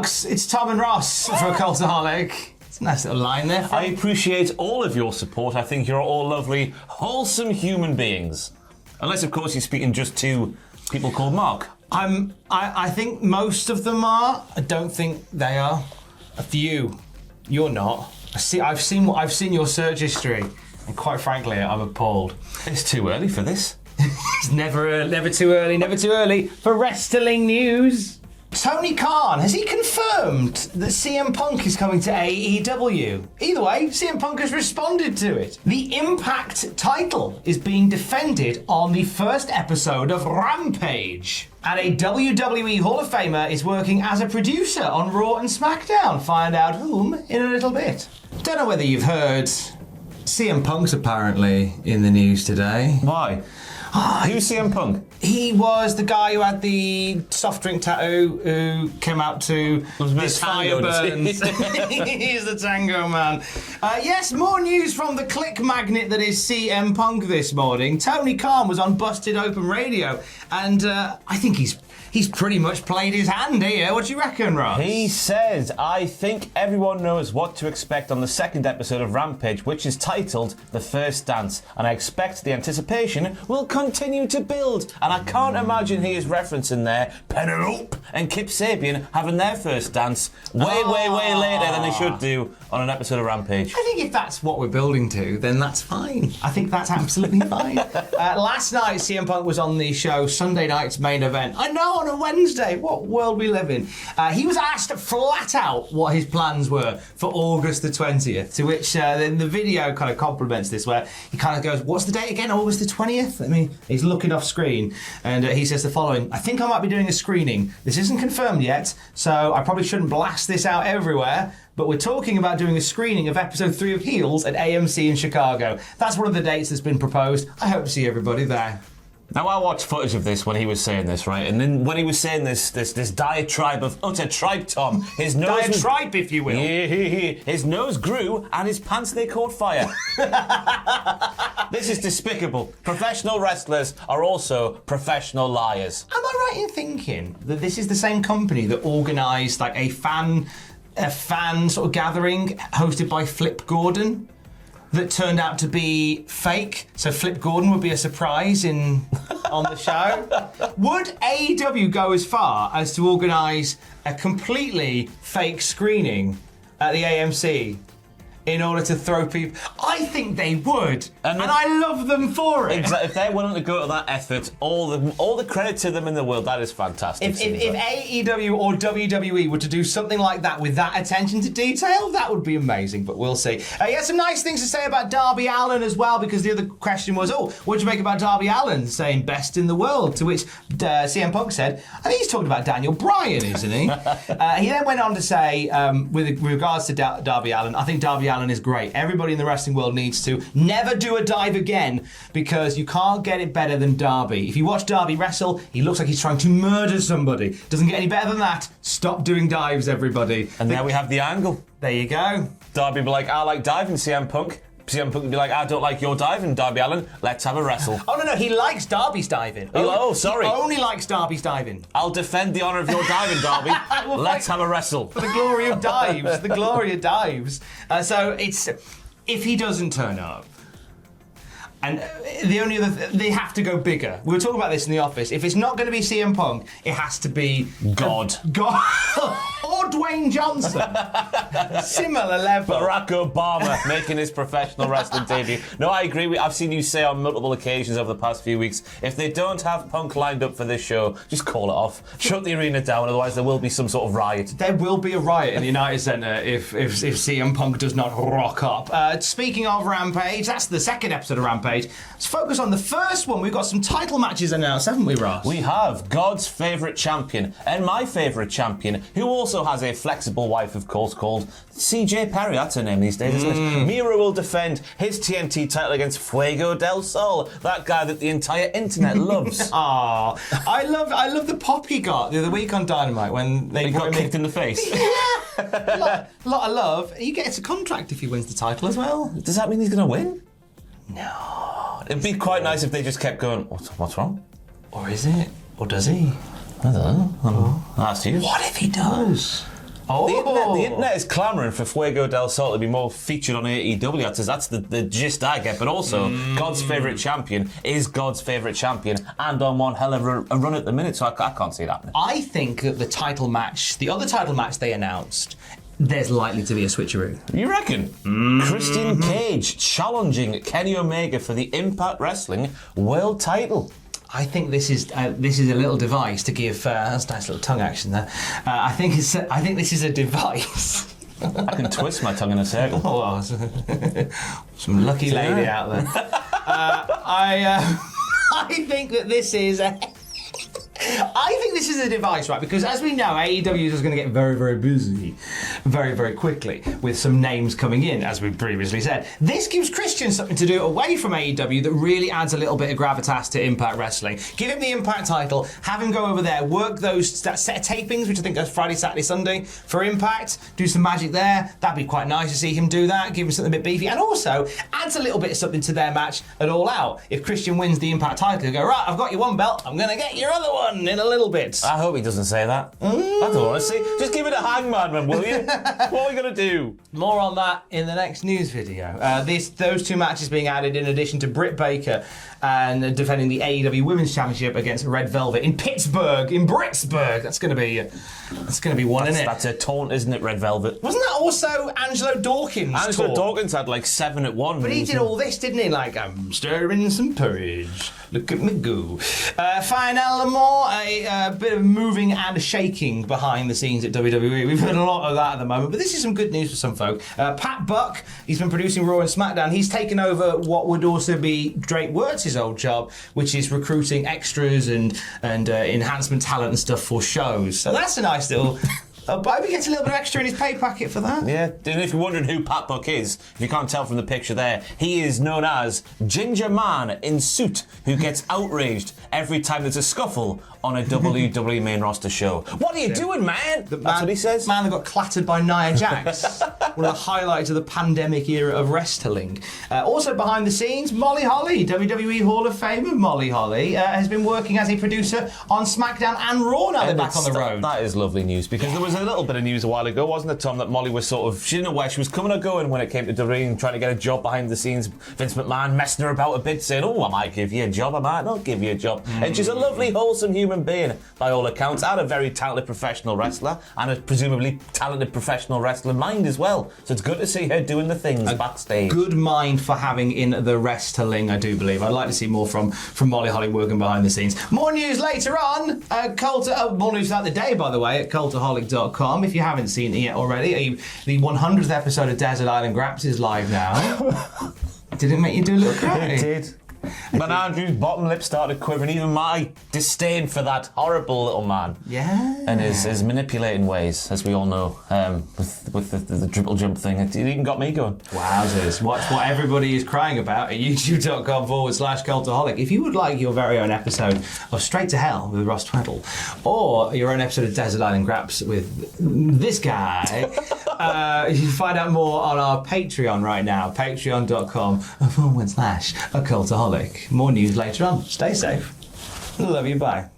folks. It's Tom and Ross for Cultaholic. It's a nice little line there. I appreciate all of your support. I think you're all lovely, wholesome human beings. Unless, of course, you're speaking just to people called Mark. I think most of them are. I don't think they are. A few. You're not. I've seen your search history, and quite frankly, I'm appalled. It's too early for this. It's never too early for wrestling news. Tony Khan, has he confirmed that CM Punk is coming to AEW? Either way, CM Punk has responded to it. The Impact title is being defended on the first episode of Rampage. And a WWE Hall of Famer is working as a producer on Raw and SmackDown. Find out whom in a little bit. Don't know whether you've heard, CM Punk's apparently in the news today. Why? Who's CM Punk? He was the guy who had the soft drink tattoo who came out to This Fire Burns. He's the Tango Man. Yes, more news from the click magnet that is CM Punk this morning. Tony Khan was on Busted Open Radio, and I think he's pretty much played his hand here. What do you reckon, Ross? He says, I think everyone knows what to expect on the second episode of Rampage, which is titled The First Dance, and I expect the anticipation will continue to build. And I can't imagine he is referencing there Penelope and Kip Sabian having their first dance way later than they should do on an episode of Rampage. I think if that's what we're building to, then that's fine. I think that's absolutely fine. Last night, CM Punk was on the show Sunday Night's Main Event. I know, on a Wednesday. What world we live in. He was asked flat out what his plans were for August the 20th, to which then the video kind of complements this, where he kind of goes, what's the date again? August the 20th? I mean, he's looking off screen, and he says the following: I think I might be doing a screening. This isn't confirmed yet, so I probably shouldn't blast this out everywhere, but we're talking about doing a screening of episode 3 of Heels at AMC in Chicago. That's one of the dates that's been proposed. I hope to see everybody there. Now, I watched footage of this when he was saying this, right? And then when he was saying this diatribe of utter tripe Tom, his nose... Diatribe, if you will. His nose grew and his pants, they caught fire. This is despicable. Professional wrestlers are also professional liars. Am I right in thinking that this is the same company that organised like a fan sort of gathering hosted by Flip Gordon that turned out to be fake? So Flip Gordon would be a surprise on the show. Would AEW go as far as to organise a completely fake screening at the AMC in order to throw people? I think they would, and I love them for it. Exactly. If they're willing to go to that effort, all the credit to them in the world. That is fantastic. If AEW or WWE were to do something like that with that attention to detail, that would be amazing, but we'll see. He had some nice things to say about Darby Allin as well, because the other question was, what do you make about Darby Allin saying best in the world? To which CM Punk said, I think he's talking about Daniel Bryan, isn't he? He then went on to say, with regards to Darby Allin, I think Darby Allin is great. Everybody in the wrestling world needs to never do a dive again, because you can't get it better than Darby. If you watch Darby wrestle, he looks like he's trying to murder somebody. Doesn't get any better than that. Stop doing dives, everybody. And there we have the angle. There you go. Darby be like, I like diving, CM Punk. CM Punk would be like, I don't like your diving, Darby Allin. Let's have a wrestle. Oh, no, he likes Darby's diving. Sorry. He only likes Darby's diving. I'll defend the honour of your diving, Darby. Let's have a wrestle. For the glory of dives. The glory of dives. So it's... If he doesn't turn up, and the only other they have to go bigger. We were talking about this in the office. If it's not going to be CM Punk, it has to be God or Dwayne Johnson. Similar level. Barack Obama making his professional wrestling debut. No, I agree. I've seen you say on multiple occasions over the past few weeks, if they don't have Punk lined up for this show, just call it off. Shut the arena down, otherwise there will be some sort of riot. There will be a riot in the United Centre if CM Punk does not rock up. Speaking of Rampage, that's the second episode of Rampage. Let's focus on the first one. We've got some title matches announced, haven't we, Ross? We have God's favourite champion and my favourite champion, who also has a flexible wife, of course, called CJ Perry. That's her name these days, isn't it? Miro will defend his TNT title against Fuego del Sol, that guy that the entire internet loves. I love the pop he got the other week on Dynamite when he got kicked in the face. Yeah, lot of love. He gets a contract if he wins the title as well. Does that mean he's going to win? No. It'd be quite nice if they just kept going, what's wrong? Or is it? Or does he? I don't know. That's you. What if he does? Oh. The internet is clamouring for Fuego del Sol to be more featured on AEW. That's the gist I get. But also, God's favourite champion is God's favourite champion, and on one hell of a run at the minute. So I can't see that. I think that the other title match they announced, there's likely to be a switcheroo. You reckon? Christian Cage challenging Kenny Omega for the Impact Wrestling World Title. I think this is a little device to give. That's a nice little tongue action there. I think this is a device. I can twist my tongue in a circle. Oh, some lucky lady out there. I think that this is. I think this is a device, right? Because as we know, AEW is going to get very, very busy very, very quickly with some names coming in, as we previously said. This gives Christian something to do away from AEW that really adds a little bit of gravitas to Impact Wrestling. Give him the Impact title, have him go over there, work that set of tapings, which I think is Friday, Saturday, Sunday for Impact, do some magic there. That'd be quite nice to see him do that, give him something a bit beefy, and also adds a little bit of something to their match at All Out. If Christian wins the Impact title, he'll go, right, I've got your one belt, I'm going to get your other one in a little bit. I hope he doesn't say that. I don't want to see. Just give it a Hangman, man, will you? What are we going to do? More on that in the next news video. Those two matches being added in addition to Britt Baker and defending the AEW Women's Championship against Red Velvet in Pittsburgh, in Britsburg. That's going to be one, isn't it? That's a taunt, isn't it, Red Velvet? Wasn't that also Angelo Dawkins? Angelo Dawkins had like 7 at 1. But he did all this, didn't he? Like, I'm stirring some porridge. Look at me go. Final more, a bit of moving and shaking behind the scenes at WWE. We've heard a lot of that at the moment, but this is some good news for some folk. Pat Buck, he's been producing Raw and SmackDown. He's taken over what would also be Drake Wirtz's old job, which is recruiting extras and enhancement talent and stuff for shows. So that's a nice little... Bobby gets a little bit extra in his pay packet for that. Yeah, and if you're wondering who Pat Buck is, if you can't tell from the picture there, he is known as Ginger Man in Suit, who gets outraged every time there's a scuffle on a WWE main roster show. What are you doing, man? That's what he says. Man that got clattered by Nia Jax. One of the highlights of the pandemic era of wrestling. Also behind the scenes, Molly Holly, WWE Hall of Famer Molly Holly, has been working as a producer on SmackDown and Raw now they're back on the road. That is lovely news, because there was a little bit of news a while ago, wasn't it, Tom, that Molly was she didn't know where she was coming or going when it came to WWE and trying to get a job behind the scenes. Vince McMahon messing her about a bit, saying, oh, I might give you a job, I might not give you a job. And she's a lovely, wholesome human being, by all accounts, and a very talented professional wrestler, and a presumably talented professional wrestler mind as well. So it's good to see her doing the things backstage. Good mind for having in the wrestling, I do believe. I'd like to see more from Molly Holly working behind the scenes. More news later on. More news throughout the day, by the way, at Cultaholic.com. If you haven't seen it yet already, the 100th episode of Desert Island Graps is live now. Did it make you do a little cry? It did. But Andrew's bottom lip started quivering. Even my disdain for that horrible little man. Yeah. And his manipulating ways, as we all know, with the triple jump thing. It even got me going. Wowzers. Watch what everybody is crying about at youtube.com/Cultaholic. If you would like your very own episode of Straight to Hell with Ross Tweddle, or your own episode of Desert Island Graps with this guy, you can find out more on our Patreon right now, patreon.com/Cultaholic. More news later on. Stay safe. Love you. Bye.